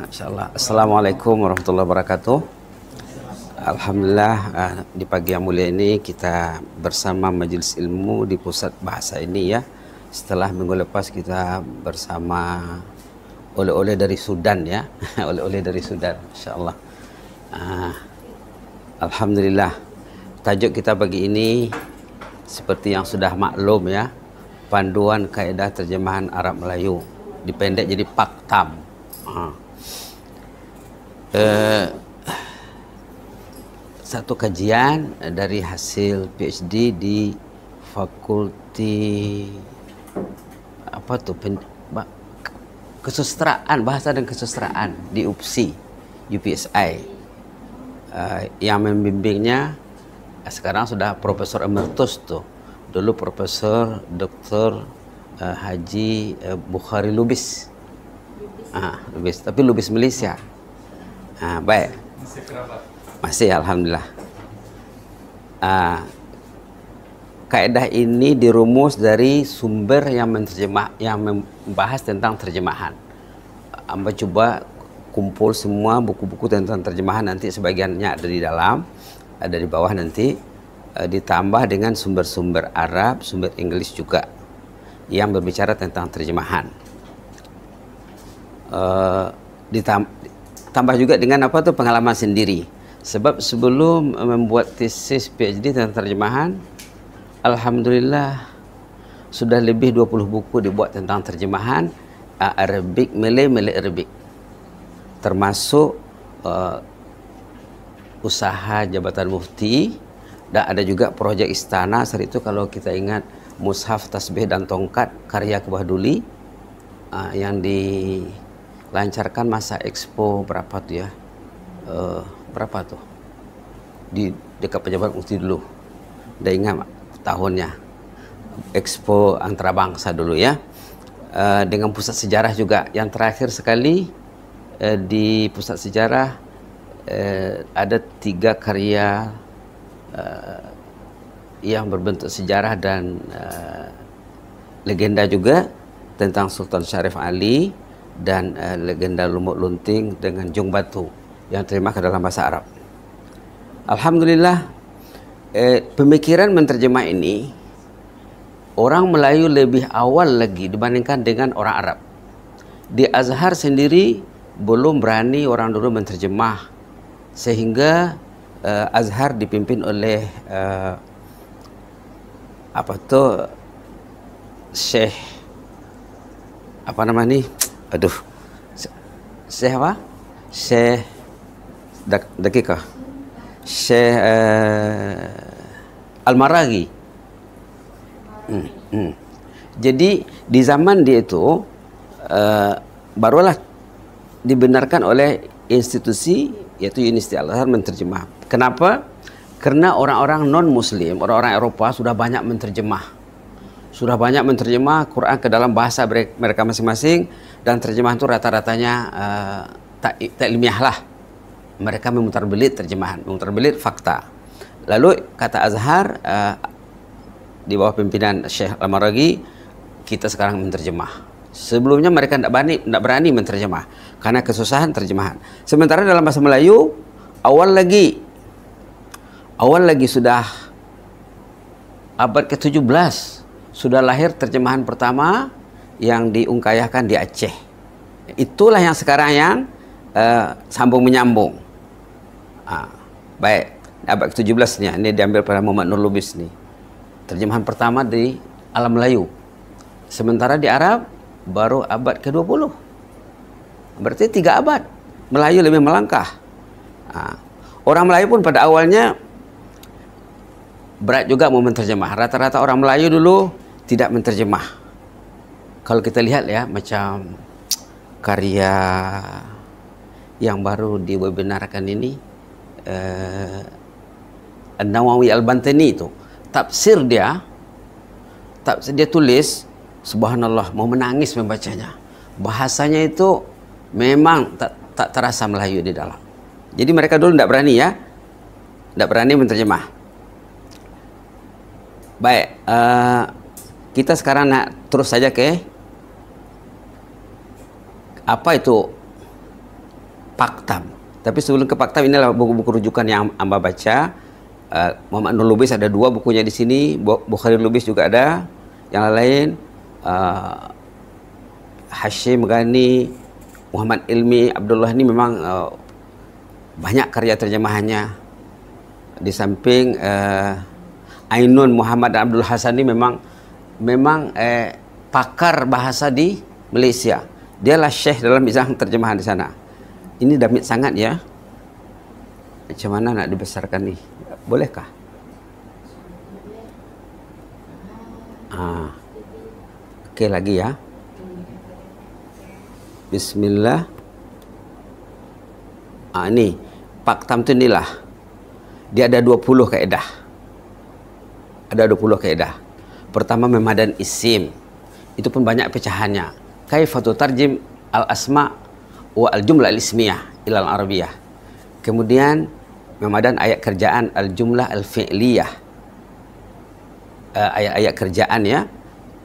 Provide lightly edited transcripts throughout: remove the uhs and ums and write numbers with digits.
Insyaallah. Assalamualaikum warahmatullahi wabarakatuh. Alhamdulillah, di pagi yang mulia ini kita bersama Majelis Ilmu di Pusat Bahasa ini ya. Setelah minggu lepas kita bersama oleh-oleh dari Sudan ya. Oleh-oleh dari Sudan, insyaallah. Alhamdulillah. Tajuk kita pagi ini seperti yang sudah maklum ya, Panduan Kaedah Terjemahan Arab Melayu, dipendek jadi PAKTAM. Satu kajian dari hasil PhD di Fakulti apa tuh kesusastraan, bahasa dan kesusastraan di UPSI, yang membimbingnya sekarang sudah Profesor Emeritus tuh, dulu Profesor Dr. Haji Bukhari Lubis. Lubis, tapi Lubis Malaysia. Baik. Masih, alhamdulillah. Kaedah ini dirumus dari sumber yang membahas tentang terjemahan. Amba coba kumpul semua buku-buku tentang terjemahan, nanti sebagiannya ada di dalam, ada di bawah nanti, ditambah dengan sumber-sumber Arab, sumber Inggris juga yang berbicara tentang terjemahan. Ditambah juga dengan apa tuh, pengalaman sendiri. Sebab sebelum membuat tesis PhD tentang terjemahan, alhamdulillah sudah lebih 20 buku dibuat tentang terjemahan Arabic, Malay Arabic, termasuk usaha Jabatan Mufti, dan ada juga proyek Istana saat itu, kalau kita ingat, Mushaf, Tasbih dan Tongkat karya Kubah Duli, yang dilancarkan masa Expo berapa tuh ya, berapa tuh, di dekat pejabat Mufti dulu, udah ingat tahunnya, Expo Antarabangsa dulu ya, dengan pusat sejarah juga. Yang terakhir sekali di pusat sejarah ada 3 karya yang berbentuk sejarah dan legenda juga, tentang Sultan Syarif Ali dan legenda Lumut Lunting dengan Jung Batu yang terima ke dalam bahasa Arab. Alhamdulillah, pemikiran menterjemah ini orang Melayu lebih awal lagi dibandingkan dengan orang Arab. Di Azhar sendiri belum berani orang dulu menterjemah, sehingga Azhar dipimpin oleh apa tuh, Syekh apa nama nih, aduh, Syekh apa, Syekh dakika, Syekh Al-Maraghi. Jadi di zaman dia itu barulah dibenarkan oleh institusi, yaitu Universiti Al-Azhar, menterjemah. Kenapa? Karena orang-orang non-Muslim, orang-orang Eropa sudah banyak menterjemah. Sudah banyak menterjemah Quran ke dalam bahasa mereka masing-masing, dan terjemahan itu rata-ratanya tak ilmiah lah. Mereka memutarbelit terjemahan, memutarbelit fakta. Lalu kata Azhar, di bawah pimpinan Syekh Al-Maraghi, kita sekarang menterjemah. Sebelumnya mereka tidak berani menterjemah karena kesusahan terjemahan. Sementara dalam bahasa Melayu, awal lagi sudah abad ke-17 sudah lahir terjemahan pertama yang diungkayahkan di Aceh. Itulah yang sekarang yang sambung menyambung. Baik, abad ke-17 nih, ini diambil pada Muhammad Nur Lubis nih. Terjemahan pertama di alam Melayu. Sementara di Arab baru abad ke-20. Berarti 3 abad. Melayu lebih melangkah. Orang Melayu pun pada awalnya berat juga mau menterjemah. Rata-rata orang Melayu dulu tidak menterjemah. Kalau kita lihat ya, macam karya yang baru diwebinarkan ini, An-Nawawi Al-Bantani itu, tafsir dia tulis, subhanallah, mau menangis membacanya. Bahasanya itu memang tak terasa Melayu di dalam. Jadi mereka dulu tidak berani ya, tidak berani menterjemah. Baik, kita sekarang terus saja ke apa itu Paktam. Tapi sebelum ke Paktam, inilah buku-buku rujukan yang Amba baca. Muhammad Nur Lubis ada 2 bukunya di sini. Bukhari Lubis juga ada. Yang lain Hashim Ghani, Muhammad Ilmi, Abdullah ini memang banyak karya terjemahannya. Di samping Ainun Muhammad dan Abdul Hasan ini memang pakar bahasa di Malaysia. Dialah syekh dalam bidang terjemahan di sana. Ini damit sangat ya. Macam mana nak dibesarkan nih? Bolehkah? Okey lagi ya. Bismillah. Ini Paktam tu inilah. Dia ada 20 kaedah. Ada 20 kaedah. Pertama memadan isim. Itu pun banyak pecahannya. Kaifatu tarjim al-asma' wa al-jumlah al-ismiyah ila al-arabiyah. Kemudian memadan ayat kerjaan al-jumlah al-fi'liyah. Ayat-ayat kerjaan ya.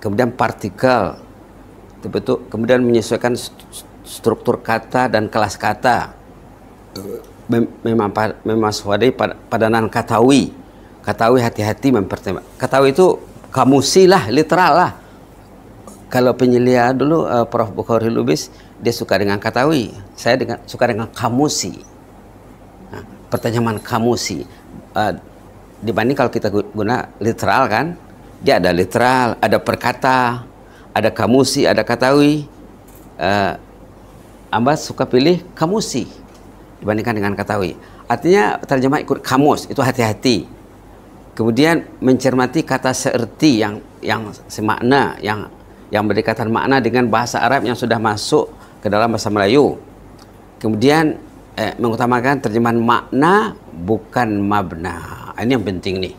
Kemudian partikel. Betul. Kemudian menyesuaikan struktur kata dan kelas kata. Memaswadai padanan katawi. Katawi hati-hati mempertimbangkan. Katawi itu kamusi lah, literal lah. Kalau penyelia dulu Prof. Bukhari Lubis, dia suka dengan katawi. Saya suka dengan kamusi. Pertanyaan kamusi. Dibanding kalau kita guna literal kan, dia ada literal, ada perkata, ada kamusi, ada katawi. Amba suka pilih kamusi dibandingkan dengan katawi. Artinya terjemah ikut kamus, itu hati-hati. Kemudian mencermati kata seerti yang semakna, yang berdekatan makna dengan bahasa Arab yang sudah masuk ke dalam bahasa Melayu. Kemudian mengutamakan terjemahan makna bukan mabna. Ini yang penting nih.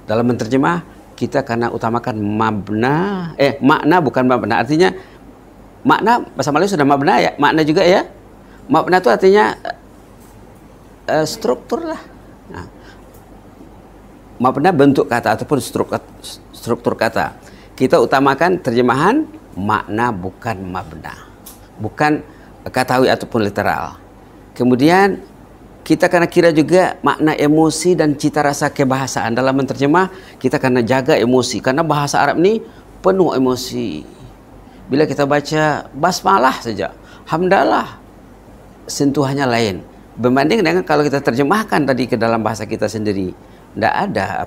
Dalam menterjemah kita karena utamakan makna bukan mabna. Artinya makna bahasa Melayu sudah mabna ya, makna juga ya. Mabna itu artinya struktur lah. Mabna bentuk kata ataupun struktur kata. Kita utamakan terjemahan makna bukan mabna, bukan katawi ataupun literal. Kemudian kita karena kira juga makna emosi dan cita rasa kebahasaan dalam menterjemah, kita karena jaga emosi karena bahasa Arab ini penuh emosi. Bila kita baca basmalah saja, hamdalah, sentuhannya lain. Berbanding dengan kalau kita terjemahkan tadi ke dalam bahasa kita sendiri, tidak ada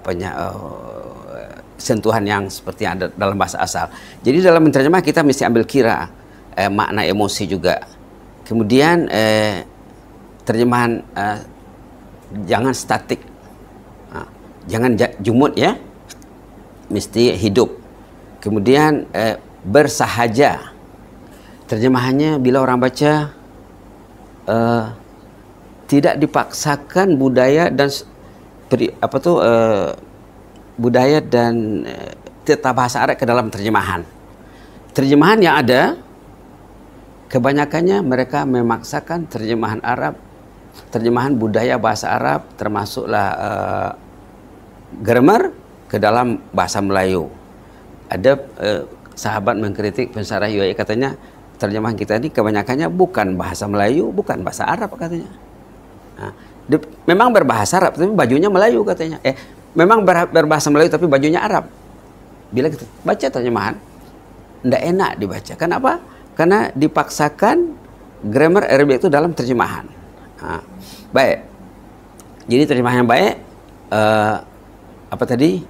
sentuhan yang seperti yang ada dalam bahasa asal. Jadi dalam menterjemah kita mesti ambil kira makna emosi juga. Kemudian terjemahan jangan statik, jangan jumud ya, mesti hidup. Kemudian bersahaja, terjemahannya bila orang baca tidak dipaksakan budaya dan budaya dan tata bahasa Arab ke dalam terjemahan. Terjemahan yang ada kebanyakannya mereka memaksakan terjemahan Arab, terjemahan budaya bahasa Arab, termasuklah grammar ke dalam bahasa Melayu. Ada sahabat mengkritik pensarah UAE, katanya terjemahan kita ini kebanyakannya bukan bahasa Melayu, bukan bahasa Arab katanya. Memang berbahasa Arab tapi bajunya Melayu katanya. Memang berbahasa Melayu tapi bajunya Arab. Bila kita baca terjemahan, tidak enak dibaca. Kenapa? Karena dipaksakan grammar Arabic itu dalam terjemahan. Baik. Jadi terjemahan yang baik, apa tadi?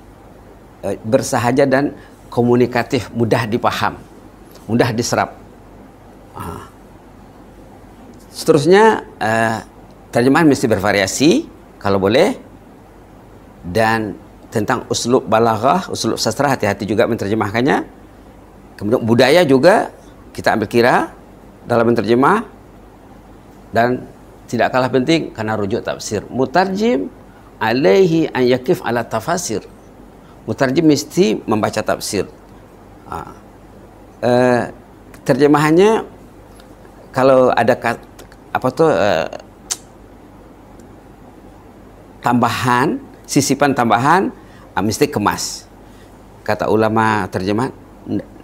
Bersahaja dan komunikatif, mudah dipaham, mudah diserap. Seterusnya, terjemahan mesti bervariasi kalau boleh. Dan tentang uslub balaghah, uslub sastra, hati-hati juga menterjemahkannya. Kemudian budaya juga kita ambil kira dalam menterjemah. Dan tidak kalah penting karena rujuk tafsir, mutarjim alaihi an yakif ala tafasir. Mutarjim mesti membaca tafsir. Terjemahannya kalau ada tambahan, sisipan tambahan, mesti kemas. Kata ulama terjemahan,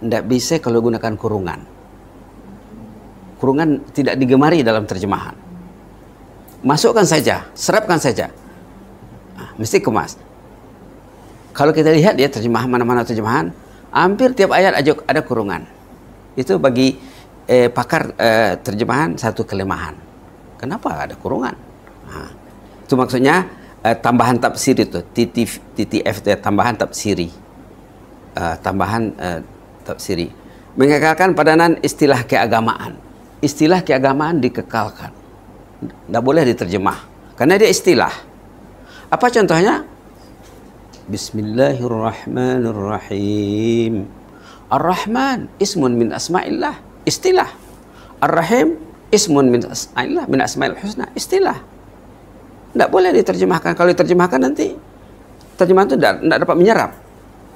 tidak bisa kalau gunakan kurungan. Kurungan tidak digemari dalam terjemahan. masukkan saja, serapkan saja. Mesti kemas. Kalau kita lihat ya terjemahan mana-mana terjemahan, hampir tiap ayat ada kurungan. Itu bagi pakar terjemahan satu kelemahan. Kenapa ada kurungan? Itu maksudnya tambahan tafsir itu, TTF tambahan tafsiri. Tambahan tafsiri. Mengekalkan padanan istilah keagamaan. Istilah keagamaan dikekalkan. Tidak boleh diterjemah. Karena dia istilah. Apa contohnya? Bismillahirrahmanirrahim. Ar-Rahman ismun min asma'illah, istilah. Ar-Rahim ismun min asma'illah, min asma'il husna, istilah. Tidak boleh diterjemahkan. Kalau diterjemahkan nanti terjemahan itu tidak dapat menyerap.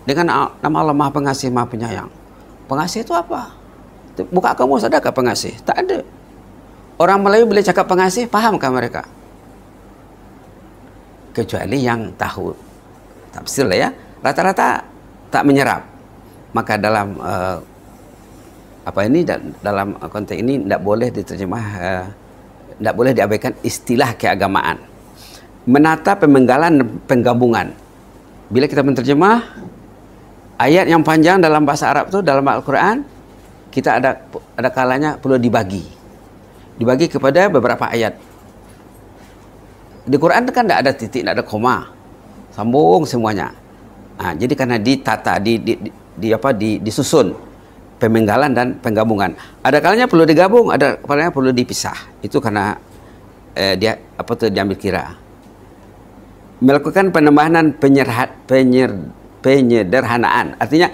Dengan nama Allah Maha Pengasih, Maha Penyayang. Pengasih itu apa? Buka kamus, adakah pengasih? Tak ada. Orang Melayu bila cakap pengasih, pahamkah mereka? Kecuali yang tahu tafsir lah ya, rata-rata tak menyerap. Maka dalam dalam konteks ini tidak boleh diterjemah, tidak boleh diabaikan istilah keagamaan. Menata pemenggalan dan penggabungan. Bila kita menerjemah ayat yang panjang dalam bahasa Arab itu dalam Al-Quran, kita ada kalanya perlu dibagi kepada beberapa ayat. Di Quran kan tidak ada titik, tidak ada koma, sambung semuanya. Jadi karena ditata, disusun pemenggalan dan penggabungan. Ada kalanya perlu digabung, ada kalanya perlu dipisah. Itu karena diambil kira. Melakukan penambahan penyederhanaan. Artinya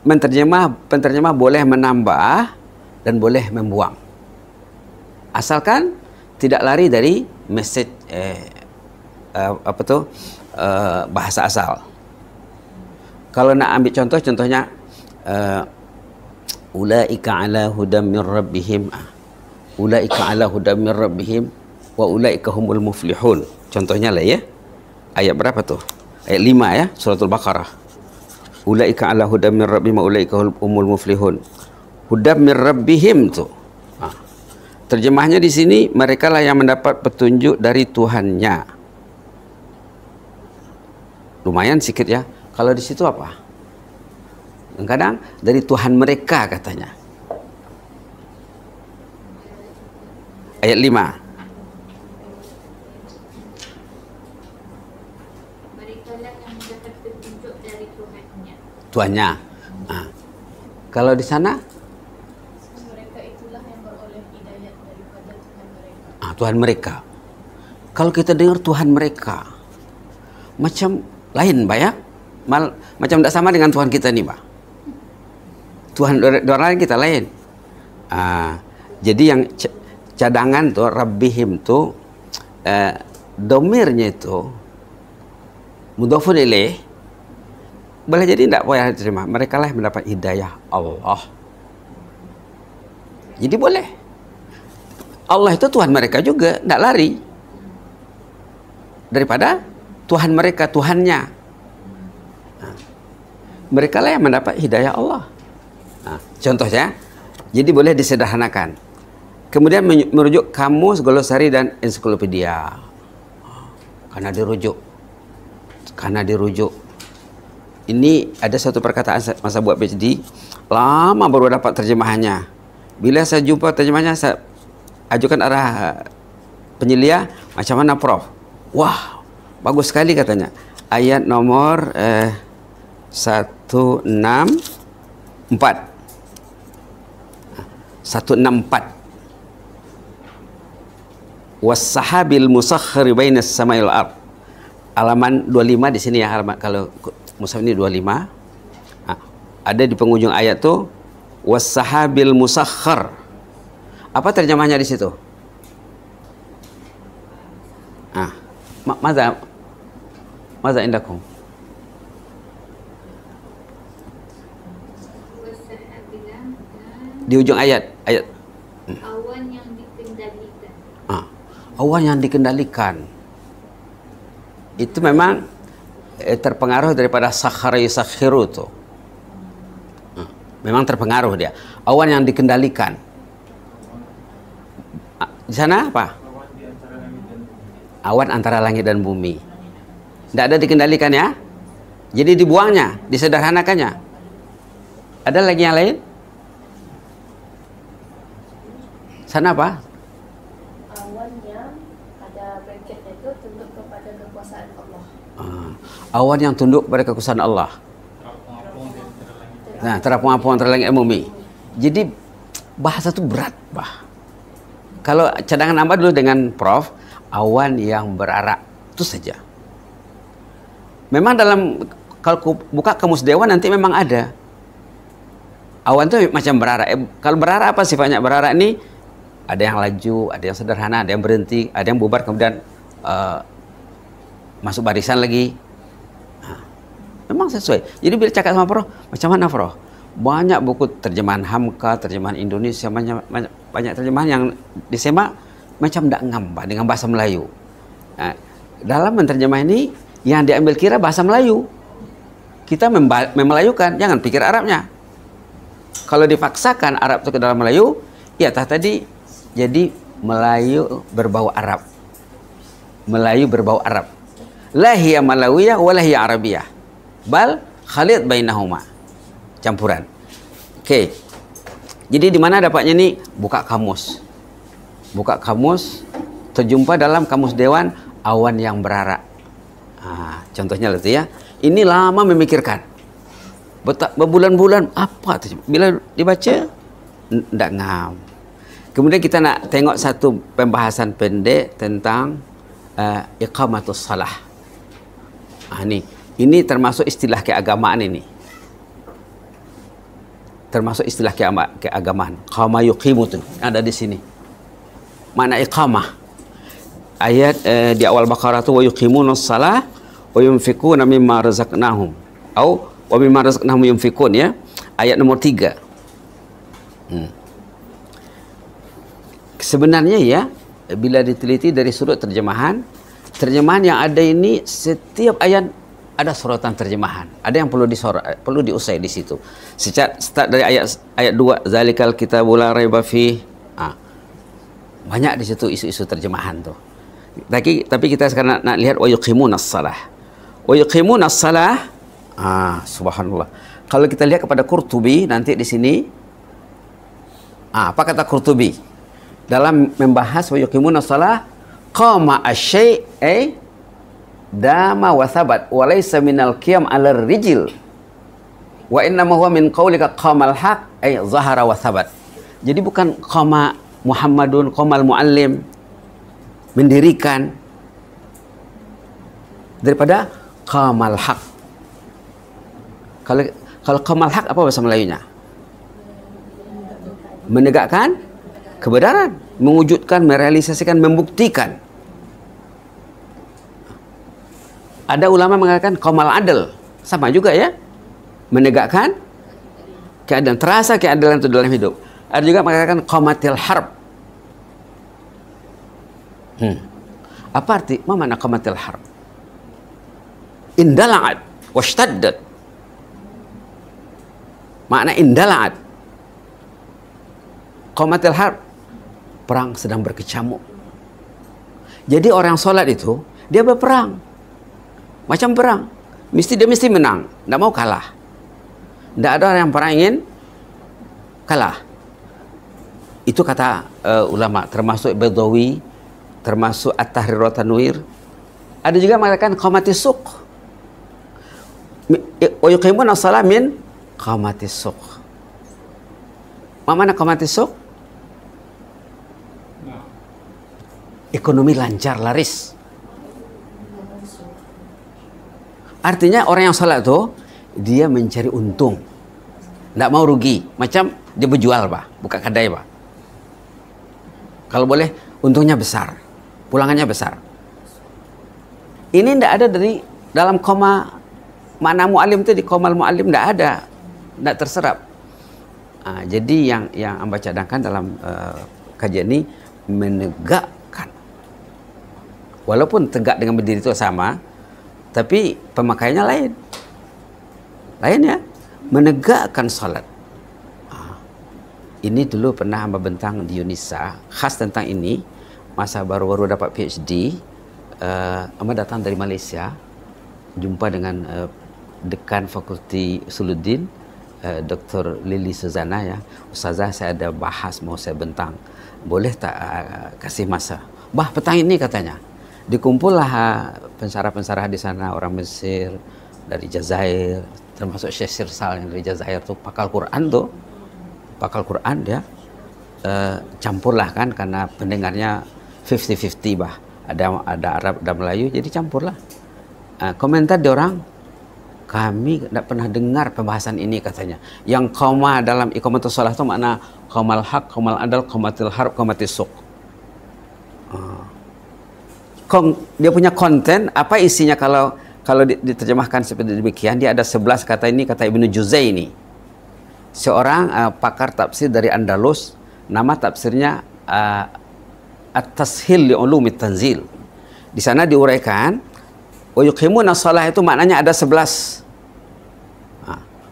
penterjemah boleh menambah dan boleh membuang. Asalkan tidak lari dari message bahasa asal. Kalau nak ambil contohnya ulaika ala hudam min rabbihim, ulaika ala hudam min rabbihim wa ulaika humul muflihun. Contohnya lah ya. Ayat berapa tuh? Ayat 5 ya, suratul Baqarah. Ulaika ala hudam min rabbihim wa ulaika humul muflihun. Hudam min rabbihim tuh. Terjemahnya di sini, mereka lah yang mendapat petunjuk dari Tuhannya. Lumayan sikit ya. Kalau di situ apa? Kadang dari Tuhan mereka katanya. Ayat 5. Mereka lah yang mendapat petunjuk dari Tuhannya. Tuhannya. Kalau di sana? Tuhan mereka. Kalau kita dengar Tuhan mereka, macam lain, Mbak ya? Macam tidak sama dengan Tuhan kita nih, Mbak. Tuhan orang lain kita lain. Jadi yang cadangan tuh Rabbihim tuh domirnya itu mudhafun ilaih, boleh jadi tidak boleh diterima. Mereka lah yang mendapat hidayah Allah. Jadi boleh. Allah itu Tuhan mereka juga, tidak lari daripada Tuhan mereka, Tuhannya. Mereka lah yang mendapat hidayah Allah. Contohnya, jadi boleh disederhanakan. Kemudian merujuk kamus, glosari dan ensiklopedia. Karena dirujuk. Ini ada satu perkataan masa buat PhD, lama baru dapat terjemahannya. Bila saya jumpa terjemahannya, saya ajukan arah penyelia, macam mana Prof? Wah, bagus sekali katanya. Ayat nomor 164. 164. Was-sahabil musakhkhari bainas samai wal ard. Halaman 25 di sini ya, halaman kalau mushaf ini 25. Ada di penghujung ayat tuh was-sahabil musakhkhar. Apa terjemahnya di situ? Maza indakum? Di ujung ayat. Awan yang dikendalikan. Awan yang dikendalikan. Itu memang terpengaruh daripada sakhara yusakhiru tuh. Memang terpengaruh dia. Awan yang dikendalikan. Di sana apa? Awan antara langit dan bumi. Tidak ada dikendalikan ya. Jadi dibuangnya, disederhanakannya. Ada lagi yang lain? Sana apa? Awan yang ada bracketnya itu tunduk kepada kekuasaan Allah. Awan yang tunduk pada kekuasaan Allah. Nah, terapung-apung antara langit dan bumi. Jadi bahasa itu berat, bah. Kalau cadangan Amba dulu dengan Prof, awan yang berarak, itu saja. Memang dalam, kalau buka kamus Dewan nanti memang ada. Awan itu macam berarak. Kalau berarak apa sifatnya? Berarak ini ada yang laju, ada yang sederhana, ada yang berhenti, ada yang bubar kemudian masuk barisan lagi. Memang sesuai. Jadi bila cakap sama Prof, macam mana Prof? Banyak buku terjemahan Hamka, terjemahan Indonesia, banyak terjemahan yang disemak macam tak ngam Pak, dengan bahasa Melayu. Nah, dalam menterjemah ini yang diambil kira bahasa Melayu. Kita memelayukan, jangan pikir Arabnya. Kalau dipaksakan Arab itu ke dalam Melayu, ya tadi jadi Melayu berbau Arab. Melayu berbau Arab. La hiya Malawiyah wa la hiya Arabiyah. Bal khalid bainahuma. Campuran. Oke. Jadi di mana dapatnya nih? Buka kamus. Buka kamus, terjumpa dalam kamus Dewan awan yang berarak. Contohnya itu ya. Ini lama memikirkan. Berbulan-bulan apa tuh? Bila dibaca enggak ngam. Kemudian kita nak tengok satu pembahasan pendek tentang iqamatus salah. Ini termasuk istilah keagamaan ini. Termasuk istilah keagamaan. Qama yuqimu itu ada di sini. Makna iqamah. Ayat di awal Baqarah itu wa yuqimunas salah wa yunfikuna mimma razaqnahum. Atau wa mimma razaqnahum yunfikun ya. Ayat nomor 3. Sebenarnya ya, bila diteliti dari sudut terjemahan yang ada ini setiap ayat ada sorotan terjemahan. Ada yang perlu diusai di situ. Start dari ayat 2, zalikal kitabul la raiba fi. Banyak di situ isu-isu terjemahan tuh. Tapi kita sekarang nak lihat wa yuqimunas salah. Wa yuqimunas salah. Subhanallah. Kalau kita lihat kepada Qurtubi nanti di sini apa kata Qurtubi? Dalam membahas wa yuqimunas salah, qama asy-syai' dama wa thabat wa laysa minal qiyam 'alal rijil wa inna ma huwa min qaulika qamal haq ay zahara wa thabat. Jadi bukan qama Muhammadun qamal muallim mendirikan, daripada qamal haq. Kalau qamal haq apa bahasa Melayunya? Menegakkan kebenaran, mewujudkan, merealisasikan, membuktikan. Ada ulama mengatakan qamal adl, sama juga ya, menegakkan keadaan, terasa keadilan itu dalam hidup. Ada juga mengatakan qamatil harb. Apa arti? Apa makna qamatil harb? Indala'at washtaddat. Makna indala'at, qamatil harb, perang sedang berkecamuk. Jadi orang sholat itu dia berperang, macam perang, dia mesti menang, tidak mau kalah. Tidak ada orang yang perang ingin kalah. Itu kata ulama, termasuk Badawi, termasuk At-Tahrir wa Tanwir. Ada juga mengatakan qamatis suq. Wa yuqimuna shalah min qamatis suq. Mana qamatis suq? Ekonomi lancar, laris. Artinya orang yang salat itu dia mencari untung, tidak mau rugi. Macam dia berjual, buka kedai, kalau boleh untungnya besar, pulangannya besar. Ini tidak ada dari dalam koma makna mu'alim itu, di komal mu'alim tidak ada, tidak terserap. Jadi yang Amba cadangkan dalam kajian ini menegakkan, walaupun tegak dengan berdiri itu sama, tapi pemakaiannya lain ya, menegakkan salat. Ini dulu pernah Amba bentang di Unisa, khas tentang ini, masa baru-baru dapat PhD, Ahmad datang dari Malaysia, jumpa dengan Dekan Fakulti Usuluddin, Dr. Lili Suzana ya. Ustazah, saya ada bahas mau saya bentang. Boleh tak kasih masa? Bah, petang ini katanya. Dikumpullah pensarah-pensarah di sana, orang Mesir, dari Jazair, termasuk Syekh Sirsal yang dari Jazair tuh, pakal Quran tuh. Pakal Quran dia. Campurlah kan, karena pendengarnya 50-50 bah. Ada Arab, ada Melayu, jadi campurlah. Komentar di orang, kami tidak pernah dengar pembahasan ini katanya. Yang qoma dalam iqamatus shalah itu makna qomal haq, qomal adal, qomatil harb, qomatis suq. Dia punya konten, apa isinya kalau diterjemahkan seperti demikian, dia ada 11 kata ini, kata Ibnu Juzai ini. Seorang pakar tafsir dari Andalus, nama tafsirnya At-Tashil li Ulumit Tanzil. Di sana diuraikan, wa yuqimuna shalah itu maknanya ada 11.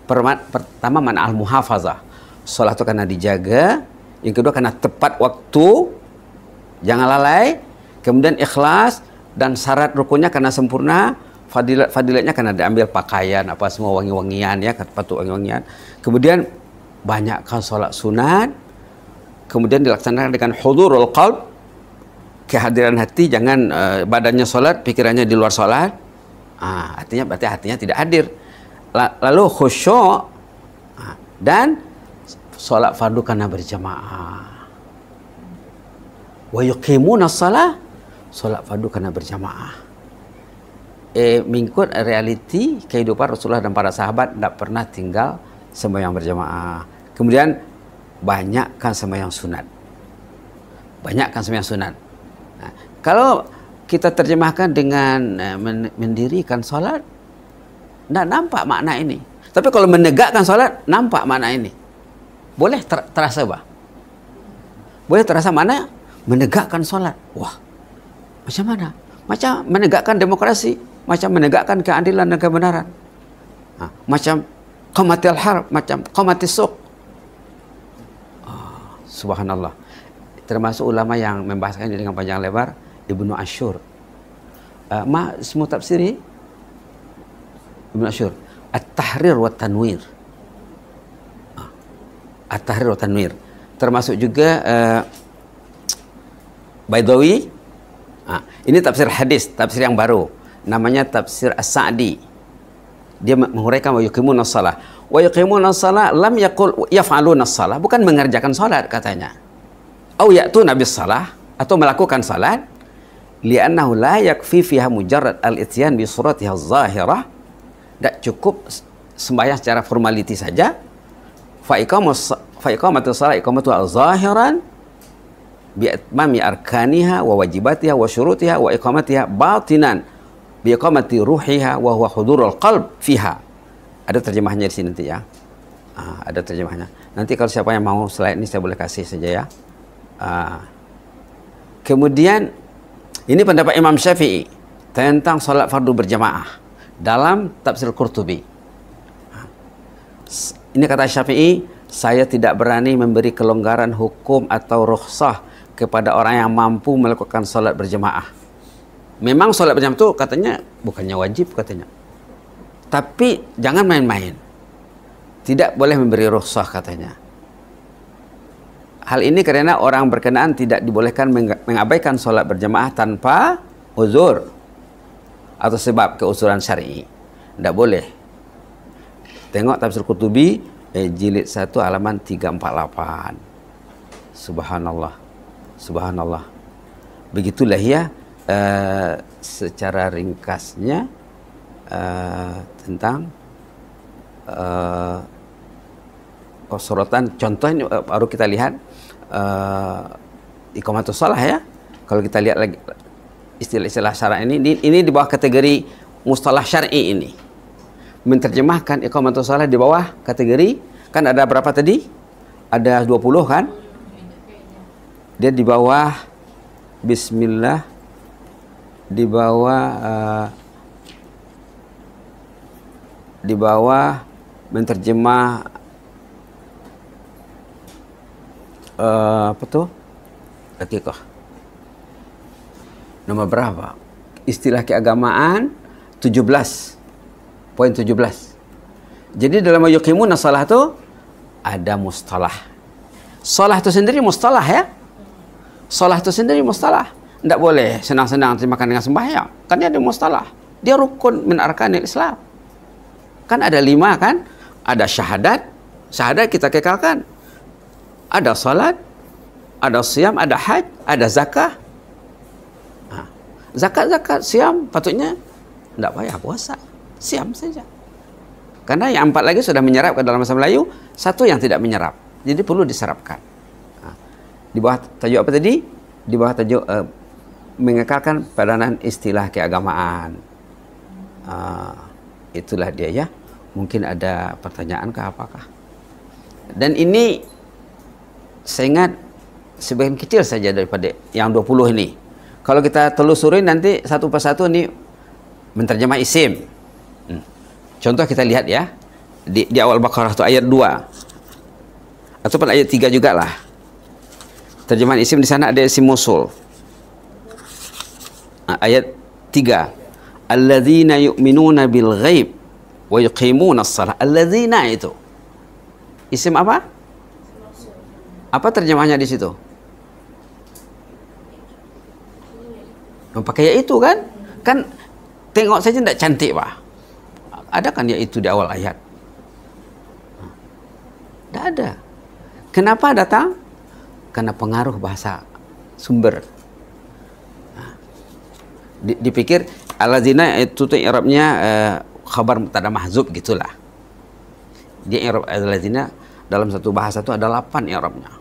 Pertama makna al-muhafazah. Salat itu karena dijaga, yang kedua karena tepat waktu, jangan lalai, kemudian ikhlas, dan syarat rukunnya karena sempurna, fadilatnya karena diambil pakaian apa semua wangi-wangian ya, patut wangi-wangian. Kemudian banyakkan salat sunat, kemudian dilaksanakan dengan hudurul qalb, kehadiran hati, jangan badannya salat, pikirannya di luar salat. Artinya berarti hatinya tidak hadir. Lalu khusyuk, dan salat fardu karena berjamaah. Wa yuqimuna shalah, salat fardu karena berjamaah. Mengikut realiti kehidupan Rasulullah dan para sahabat, tidak pernah tinggal sembahyang berjamaah. Kemudian banyakkan sembahyang sunat. Banyakkan sembahyang sunat. Nah, kalau kita terjemahkan dengan mendirikan salat, tidak nampak makna ini. Tapi kalau menegakkan salat, nampak makna ini. Boleh terasa bah? Boleh terasa mana? Menegakkan salat. Wah, macam mana? Macam menegakkan demokrasi, macam menegakkan keadilan dan kebenaran. Macam qamatil harb, macam qamatis suq. Subhanallah. Termasuk ulama yang membahaskannya dengan panjang lebar, Ibnu Asyur. Semua tafsiri Ibnu Asyur, At-Tahrir wa Tanwir. At-Tahrir wa Tanwir. Termasuk juga Baidawi. Ini tafsir hadis, tafsir yang baru. Namanya tafsir As-Sa'di. Dia menguraikan wa yuqimuna shalah. Wa yuqimuna shalah lam yaqul yaf'aluna shalah, bukan mengerjakan salat katanya. Au ya'tuna bis shalah, atau melakukan salat. Li'annahu la yakfi fiha mujarrad al-ityan bi suratiha az-zahirah. Tidak cukup sembahyang secara formality saja. Fa iqamatus shalah iqamatu al-zahiran bi itmami arkaniha wa wajibatiha wa syurutiha wa iqamatiha batinan bi iqamati ruhiha wa huwa hudurul qalb fiha. Ada terjemahnya di sini nanti ya. Ada terjemahnya. Nanti kalau siapa yang mau slide ini saya boleh kasih saja ya. Kemudian ini pendapat Imam Syafi'i tentang salat fardu berjamaah dalam tafsir Qurtubi. Ini kata Syafi'i, saya tidak berani memberi kelonggaran hukum atau rukhsah kepada orang yang mampu melakukan salat berjamaah. Memang salat berjamaah itu katanya bukannya wajib katanya. Tapi jangan main-main. Tidak boleh memberi rukhsah katanya. Hal ini karena orang berkenaan tidak dibolehkan mengabaikan salat berjamaah tanpa uzur atau sebab keuzuran syar'i. Tidak boleh. Tengok tafsir Qurtubi jilid 1 halaman 348. Subhanallah. Subhanallah. Begitulah ya secara ringkasnya tentang sorotan. Contohnya baru kita lihat iqamatus shalah ya. Kalau kita lihat lagi istilah-istilah syara ini di bawah kategori mustalah syar'i ini. Menerjemahkan iqamatus shalah di bawah kategori, kan ada berapa tadi? Ada 20 kan? Dia di bawah bismillah, di bawah menterjemah apa tuh? Dakikah. Nomor berapa? istilah keagamaan 17. Poin 17. Jadi dalam yuqimuna shalah itu ada mustalah. Shalah itu sendiri mustalah ya. Shalah itu sendiri mustalah. Tidak boleh senang-senang terjemahkan dengan sembahyang. Kan dia ada mustalah. Dia rukun min arkanil Islam. Kan ada 5 kan? Ada syahadat. Syahadat kita kekalkan. Ada salat, ada siam, ada haj, ada zakah. Zakat, siam, patutnya tidak payah puasa. Siam saja. Karena yang 4 lagi sudah menyerap ke dalam bahasa Melayu, 1 yang tidak menyerap. Jadi perlu diserapkan. Di bawah tajuk apa tadi? Di bawah tajuk mengekalkan padanan istilah keagamaan. Itulah dia ya. Mungkin ada pertanyaan ke apakah? Dan ini saya ingat sebagian kecil saja daripada yang 20 ini. Kalau kita telusurin nanti satu persatu ini menterjemah isim. Contoh kita lihat ya. Di awal Baqarah itu ayat 2. Ataupun ayat 3 juga lah. Terjemahan isim di sana ada isim mausul. Ayat 3. Alladzina yu'minuna bil ghaib wa yuqimuna shalah. Alladzina itu isim apa? Apa terjemahnya di situ? Pakai ya itu kan? Kan tengok saja tidak cantik Pak. Ada kan ya itu di awal ayat? Tidak ada. Kenapa datang? Karena pengaruh bahasa sumber. Dipikir alladzina itu tuh i'rabnya khabar mubtada mahdzuf gitulah. Dia i'rab alladzina dalam satu bahasa itu ada 8 i'rabnya.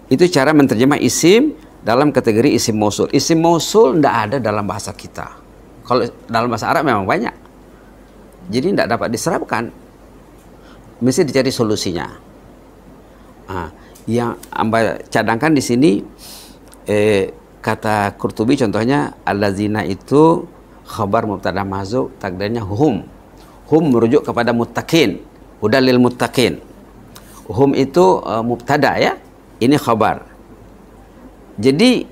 Itu cara menterjemah isim dalam kategori isim mausul. Isim mausul tidak ada dalam bahasa kita. Kalau dalam bahasa Arab memang banyak. Jadi tidak dapat diserapkan. Mesti dicari solusinya. Yang Amba cadangkan di sini kata Qurtubi contohnya allazina itu khabar mubtada mahdzuf takdirnya hum. Hum merujuk kepada muttaqin. Hudal lil muttaqin. Hum itu mubtada ya. Ini khabar. Jadi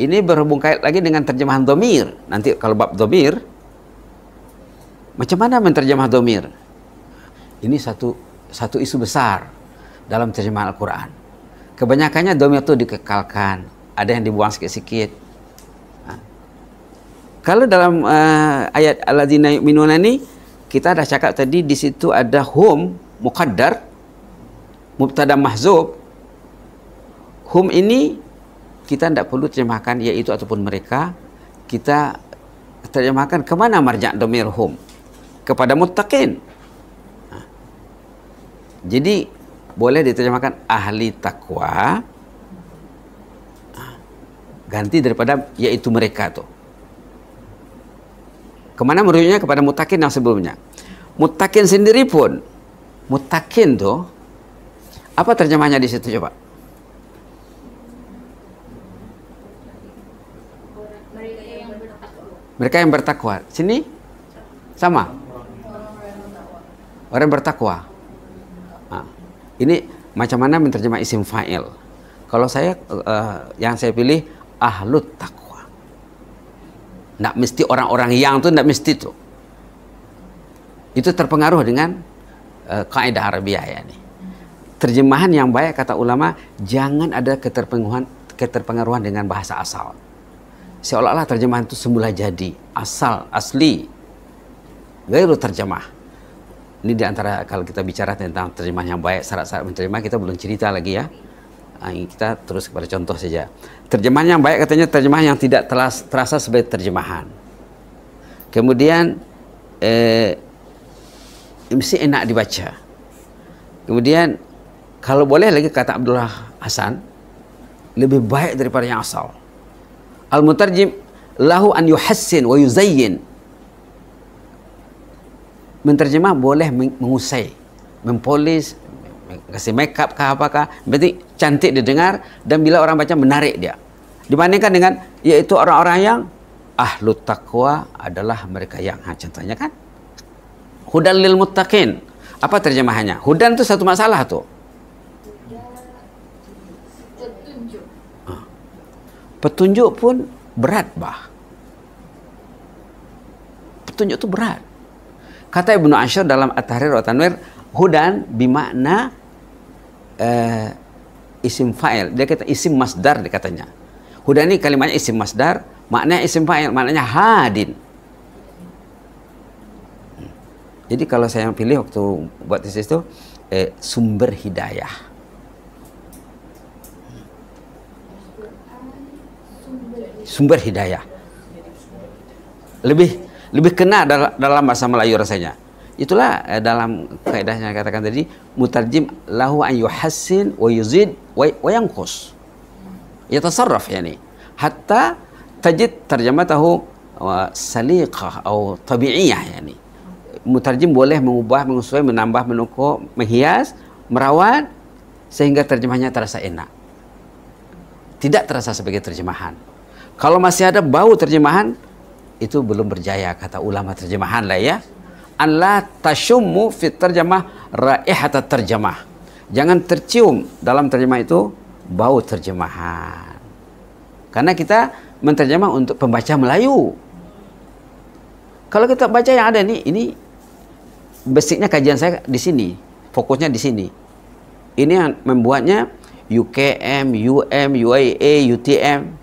ini berhubung kait lagi dengan terjemahan dhamir. Nanti kalau bab dhamir, macam mana menterjemah dhamir? Ini satu isu besar dalam terjemahan Al-Quran. Kebanyakannya dhamir itu dikekalkan, ada yang dibuang sikit-sikit. Kalau dalam ayat alladzina yu'minuna ini kita dah cakap tadi di situ ada hum muqaddar mubtada mahdzuf. Hum ini kita tidak perlu terjemahkan yaitu ataupun mereka. Kita terjemahkan kemana marja' dhamir hum? Kepada muttaqin. Jadi boleh diterjemahkan ahli takwa, ganti daripada yaitu mereka tuh. Kemana merujuknya? Kepada muttaqin yang sebelumnya. Muttaqin sendiri pun, muttaqin tuh apa terjemahnya di situ coba? Mereka yang bertakwa. Sini sama. Orang bertakwa. Ini macam mana menterjemah isim fa'il? Kalau saya yang saya pilih ahlut takwa. Tidak mesti orang-orang yang itu, tidak mesti itu. Itu terpengaruh dengan kaidah Arabiah ya nih. Terjemahan yang baik kata ulama jangan ada keterpengaruhan dengan bahasa asal. Seolah-olah terjemahan itu semula jadi, asli. Gairu terjemah. Ini diantara kalau kita bicara tentang terjemahan yang baik, syarat-syarat menerjemah kita belum cerita lagi ya. Kita terus kepada contoh saja. Terjemahan yang baik katanya terjemahan yang tidak terasa sebagai terjemahan. Kemudian mesti enak dibaca. Kemudian kalau boleh lagi kata Abdullah Hasan lebih baik daripada yang asal. Al-mutarjim lahu an yuhassin wa yuzayyin. Menterjemah boleh mengusai, mempolis, kasih makeup kah apakah, berarti cantik didengar dan bila orang baca menarik dia. Dibandingkan dengan yaitu orang-orang yang ahlut taqwa adalah mereka yang contohnya kan hudal lil muttaqin. Apa terjemahannya? Hudan itu satu masalah tuh. Petunjuk pun berat, bah. Petunjuk itu berat. Kata Ibnu Ashur dalam At-Tahrir wa Tanwir, hudan bimakna isim fa'il. Dia kata isim masdar, dia katanya. Hudan ini kalimatnya isim masdar, maknanya isim fa'il, maknanya hadin. Jadi kalau saya yang pilih waktu buat tesis itu sumber hidayah. Sumber hidayah. Lebih kena dalam bahasa Melayu rasanya. Itulah dalam kaidahnya katakan tadi, mutarjim lahu an yuhassin wa yuzid wa yanqus. Yatasarraf yani hatta tajid tarjamatahu saliqah atau tabi'iyah yani. Mutarjim boleh mengubah, menyesuaikan, menambah, menukar, menghias, merawat sehingga terjemahnya terasa enak. Tidak terasa sebagai terjemahan. Kalau masih ada bau terjemahan, itu belum berjaya, kata ulama terjemahan lah ya. An la tashummu fit terjemah raihata terjemah. Jangan tercium dalam terjemah itu bau terjemahan. Karena kita menterjemah untuk pembaca Melayu. Kalau kita baca yang ada ini basicnya kajian saya di sini, fokusnya di sini. Ini yang membuatnya UKM, UM, UAA, UTM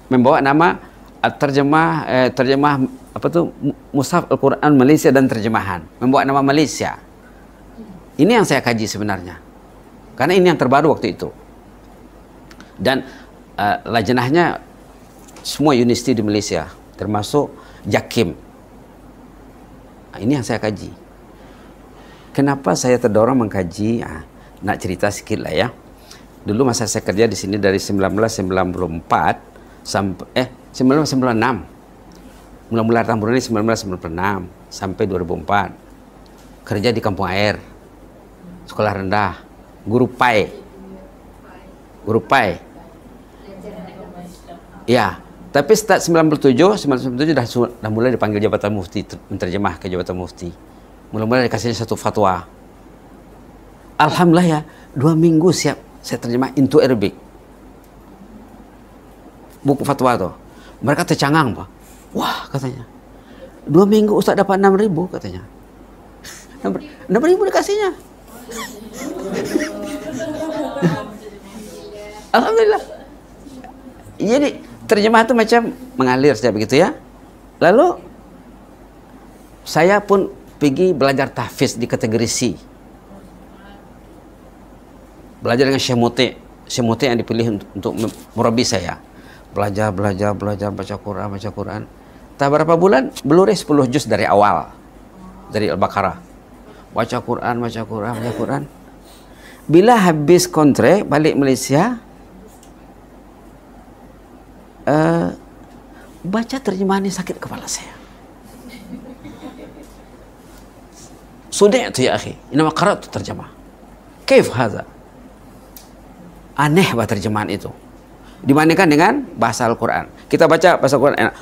membawa nama terjemah apa tuh Mushaf Al-Quran Malaysia dan terjemahan, membawa nama Malaysia. Ini yang saya kaji sebenarnya, karena ini yang terbaru waktu itu. Dan lajnahnya semua universiti di Malaysia, termasuk JAKIM. Nah, ini yang saya kaji. Kenapa saya terdorong mengkaji? Nak cerita sedikit lah ya. Dulu masa saya kerja di sini dari 1994 sampai 1996. Mula-mula tahun ini 1996 sampai 2004. Kerja di Kampung Air, sekolah rendah, guru PAI. Guru PAI. Ya, tapi start 97 dah mulai dipanggil jabatan mufti, menterjemah ke jabatan mufti. Mula-mula dikasihnya satu fatwa. Alhamdulillah ya, 2 minggu siap saya terjemah into Arabic. Buku fatwa tuh. Mereka tercangang, Pak. Wah, katanya. 2 minggu Ustaz dapat 6.000 katanya. 6.000 dikasihnya. Alhamdulillah. Jadi terjemah itu macam mengalir saja begitu ya. Lalu saya pun pergi belajar tahfiz di kategori C. Belajar dengan Syekh Muti yang dipilih untuk murabi saya. Belajar baca Quran. Tak berapa bulan belure 10 juz dari awal. Dari Al-Baqarah. Baca Quran. Bila habis kontrak balik Malaysia, baca terjemahan ini sakit kepala saya. Sudi'tu ya akhi, inama qara'tu terjemah. Kaif hadha? Aneh bahasa terjemahan itu dibandingkan dengan bahasa Al-Quran. Kita baca bahasa Al-Quran enak.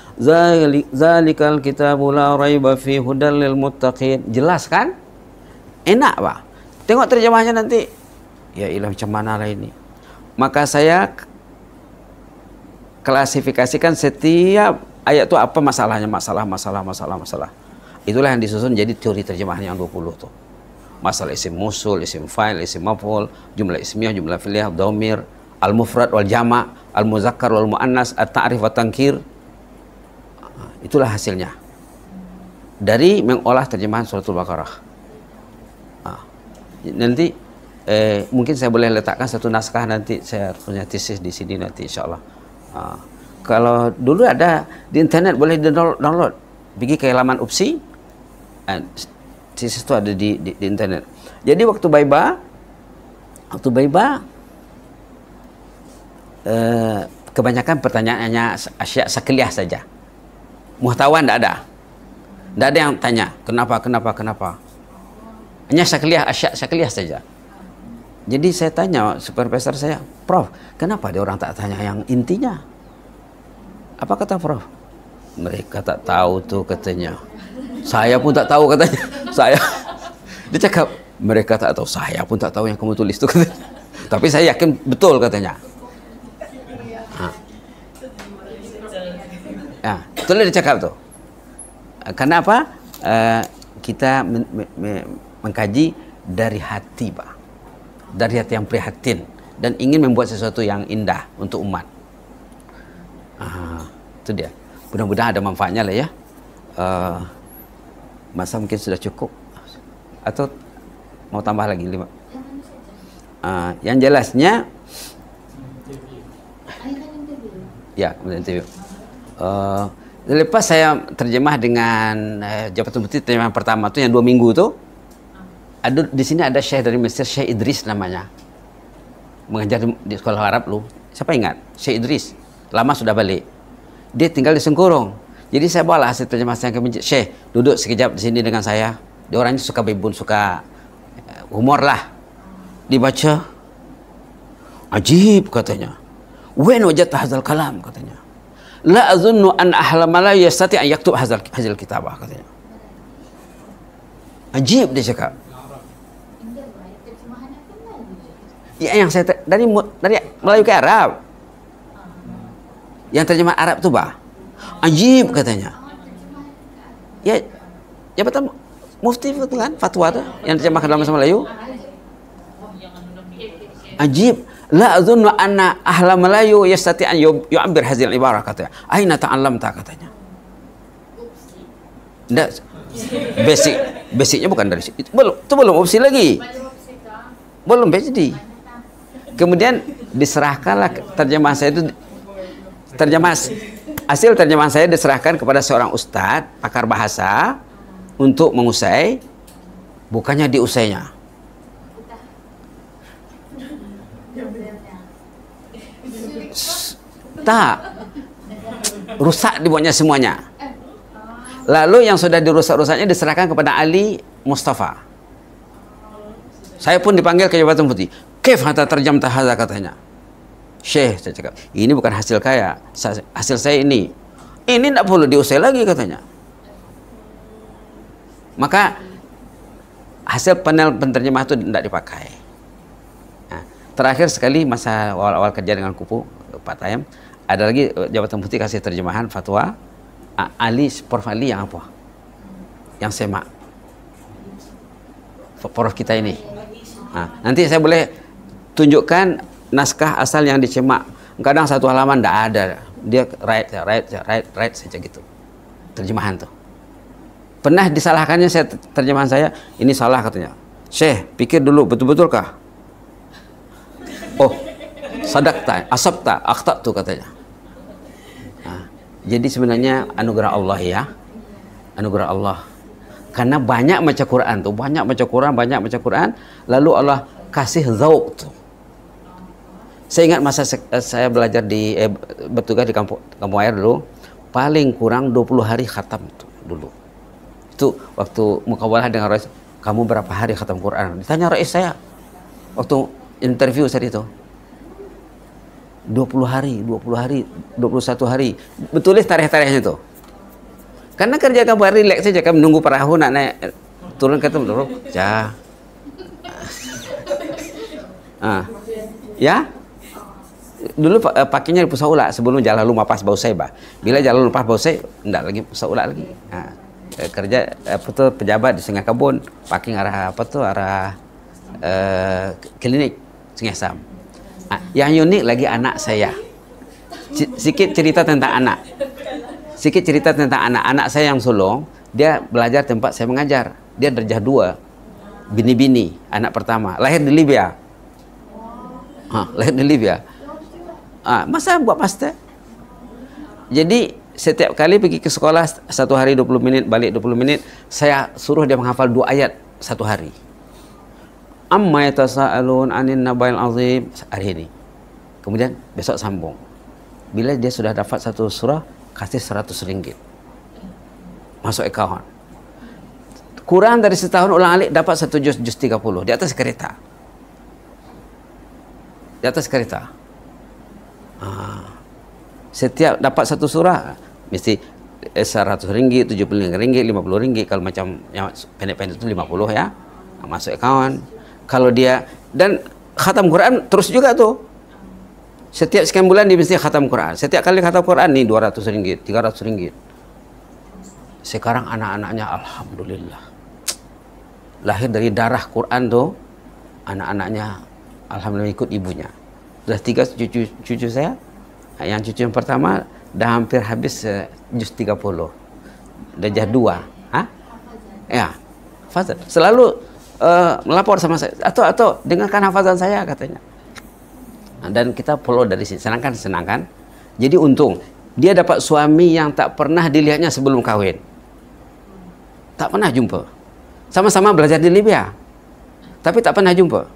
Zalikal kitabu la raiba fi hudal lil muttaqin. Jelas kan? Enak, Pak. Tengok terjemahnya nanti. Ya ilah, macam mana lah ini. Maka saya klasifikasikan setiap ayat itu apa masalahnya, masalah. Itulah yang disusun jadi teori terjemahan yang 20 tuh. Masalah isim musul, isim fa'il, isim maf'ul, jumlah ismiyah, jumlah fi'liyah, dhamir, al-mufrad wal jama', al-muzakkar wal muannas, at-ta'rif wa tankir. Itulah hasilnya dari mengolah terjemahan suratul Baqarah. Nanti mungkin saya boleh letakkan satu naskah, nanti saya punya tesis di sini nanti insyaallah. Kalau dulu ada di internet boleh download, pergi ke halaman UPSI, tesis itu ada di internet. Jadi waktu Baiba kebanyakan pertanyaannya asya sakliyah saja. Muhtawan tidak ada. Tidak ada yang tanya kenapa. Hanya asya sakliyah saja. Jadi saya tanya supervisor saya, Prof, kenapa dia orang tak tanya yang intinya? Apa kata Prof? Mereka tak tahu tuh katanya. Saya pun tak tahu katanya. Dia cakap, mereka tak tahu, saya pun tak tahu yang kamu tulis itu katanya. Tapi saya yakin betul katanya. Itulah dia cakap tuh. Karena apa? Kita mengkaji dari hati, Pak. Dari hati yang prihatin dan ingin membuat sesuatu yang indah untuk umat. Itu dia. Mudah-mudahan ada manfaatnya lah ya. Masa mungkin sudah cukup atau mau tambah lagi 5? Yang jelasnya ya, interview. Lepas saya terjemah dengan Jabatan Mufti, terjemahan pertama itu yang 2 minggu tuh. Di sini ada Syekh dari Mesir, Syekh Idris namanya. Mengajar di sekolah Arab lu. Siapa ingat? Syekh Idris. Lama sudah balik. Dia tinggal di Sengkurung. Jadi saya bawa hasil terjemahan saya ke masjid. Syekh, duduk sekejap di sini dengan saya. Dia orangnya suka bebun, suka humor lah. Dibaca. Ajib katanya. When wajadta hadzal kalam katanya. La azunnu an ahla la yastati an yaktub hadzal kitabah katanya. Ajib dia cakap. Ya, yang saya dari Melayu ke Arab. Yang terjemah Arab tuh, Bah. Ajib katanya. Ya, Jabatan Mufti itu kan fatwa tuh yang terjemahkan dalam bahasa Melayu. Ajib. La azunnu anna ahla Melayu yastati an yu'abbir hadhil ibarah katanya. Aina ta'allamta katanya. Enggak. Basicnya bukan dari situ. Belum opsi lagi. Belum PhD. Kemudian diserahkanlah terjemahan saya itu, hasil terjemahan saya diserahkan kepada seorang ustadz pakar bahasa untuk mengusai, bukannya diusainya. Tak, rusak dibuatnya semuanya. Lalu yang sudah dirusak-rusaknya diserahkan kepada Ali Mustafa. Saya pun dipanggil ke Jabatan Mufti. Kef hata terjam tahadha katanya. Syekh, saya cakap, ini bukan hasil kaya, hasil saya ini. Ini tidak perlu diusai lagi katanya. Maka hasil panel penterjemah itu tidak dipakai. Nah, terakhir sekali masa awal-awal kerja dengan Kupu Pak Tayam, ada lagi Jabatan Mufti kasih terjemahan fatwa Ali Prof Ali yang apa? Yang semak. Prof kita ini. Nah, nanti saya boleh tunjukkan naskah asal yang dicemak. Kadang satu halaman tidak ada. Dia right saja gitu. Terjemahan tuh. Pernah disalahkannya saya terjemahan saya, ini salah katanya. Syekh, pikir dulu betul-betulkah? Oh, sadaqta, asabta, akhtatu katanya. Nah, jadi sebenarnya anugerah Allah ya. Anugerah Allah. Karena banyak baca Quran tuh, banyak baca Quran, lalu Allah kasih zauq tuh. Saya ingat masa saya belajar bertugas di kampung air dulu, paling kurang 20 hari khatam tuh dulu. Itu waktu mukawalah dengan Rais, kamu berapa hari khatam Quran? Ditanya Rais saya waktu interview saat itu. 20 hari, 21 hari. Betulis tarikh-tarikhnya tuh. Karena kerja kamu relax saja, kamu menunggu perahu nak naik turun ke tempat ya. Ya. Dulu pakainya di Pusat Ula sebelum Jalan Lumapas Bausaiba. Bila Jalan Lumapas Bausai enggak lagi Pusat Ula lagi. Nah, kerja apa tuh pejabat di Sungai Kebun, parking arah apa tuh arah klinik Sungai Sam. Yang unik lagi anak saya. Sikit cerita tentang anak. Anak saya yang sulung, dia belajar tempat saya mengajar. Dia darjah 2. Bini-bini, anak pertama, lahir di Libya. Masa buat master? Jadi setiap kali pergi ke sekolah 1 hari 20 menit, balik 20 menit, saya suruh dia menghafal 2 ayat 1 hari. Amma yatasaalun anin nabail azim hari ini. Kemudian besok sambung. Bila dia sudah dapat 1 surah, kasih 100 ringgit. Masuk account. Kurang dari setahun ulang alik dapat 1 juz 30 di atas kereta. Setiap dapat 1 surah mesti 100 ringgit, 75 ringgit, 50 ringgit. Kalau macam yang pendek-pendek itu 50 ya. Masuk account. Kalau dia dan khatam Quran terus juga tuh. Setiap sekian bulan dia mesti khatam Quran. Setiap kali khatam Quran nih 200 ringgit, 300 ringgit. Sekarang anak-anaknya alhamdulillah. Lahir dari darah Quran tuh, anak-anaknya alhamdulillah ikut ibunya. Sudah 3 cucu saya. Yang cucu yang pertama dah hampir habis juz 30. Darjah 2. Hah? Ya. Hafazan. Selalu melapor sama saya. Atau dengarkan hafazan saya katanya. Nah, dan kita follow dari sini. Senang kan? Jadi untung dia dapat suami yang tak pernah dilihatnya sebelum kawin. Tak pernah jumpa. Sama-sama belajar di Libya. Tapi tak pernah jumpa.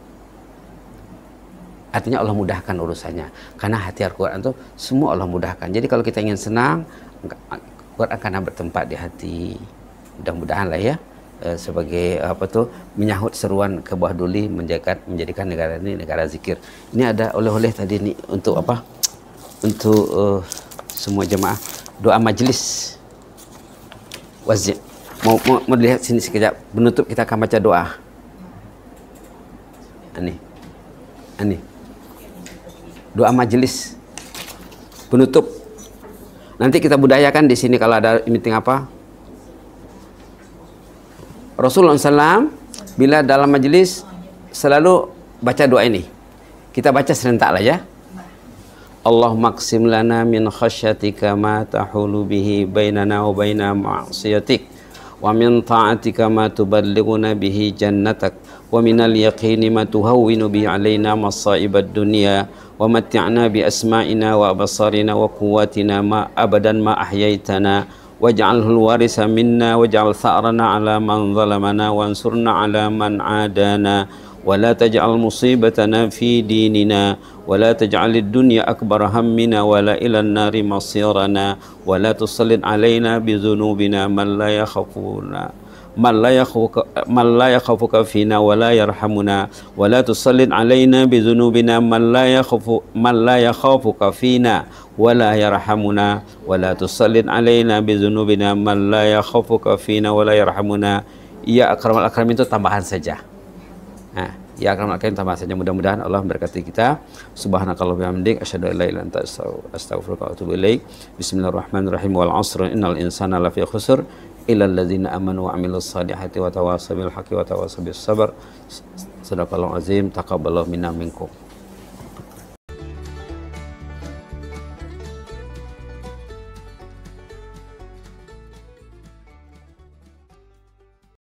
Artinya Allah mudahkan urusannya. Karena hati Al-Quran itu semua Allah mudahkan. Jadi kalau kita ingin senang, Quran akan bertempat di hati. Mudah-mudahan lah ya. Sebagai menyahut seruan ke bawah duli menjadikan negara ini negara zikir. Ini ada oleh-oleh tadi nih untuk apa? Untuk semua jemaah doa majlis wazir. Mau lihat sini sekejap. Menutup kita akan baca doa. Ini. Doa majlis penutup. Nanti kita budayakan di sini kalau ada meeting apa. Rasulullah SAW bila dalam majlis selalu baca doa ini. Kita baca serentak lah ya. Allahumma qsim lana min khasyatika ma tahulu bihi bainana wa baina ma'siyatik wa min ta'atika ma tuballighuna bihi jannatak wa minal yaqini ma tuhawwinu bihi alaina masa'ibad dunya wa matti'na bi asma'ina wa absarina wa quwwatina ma abadan ma ahyaitana waj'alhul warisa minna waj'al tha'rana 'ala man zalamana wansurna 'ala man 'adana wa la taj'al musibatana fi dinina wa la taj'alid dunya akbar hammina wa la ilan nari masirana wa la tusallit 'alaina bi dhunubina man la yakhafuka fina wa la yarhamuna wa la tusallit 'alaina bi dhunubina man la yakhafuka fina wa la yarhamuna wa la tusallit 'alaina bi dhunubina man la yakhafuka fina wa la yarhamuna. Ya akramal akramin itu tambahan saja. Nah, ya akramal akramin tambahan saja. Mudah-mudahan Allah memberkati kita. Subhanakallah wa bihamdik asyhadu an la ilaha illa anta astaghfiruka wa atubu ilaik. Bismillahirrahmanirrahim. Wal 'asri innal insana lafi khusr illa alladzina amanu wa 'amilus solihati wa tawassaw bil haqqi wa tawassaw bis sabr. Sadaqallahu azim. Taqabbalallahu minna minkum.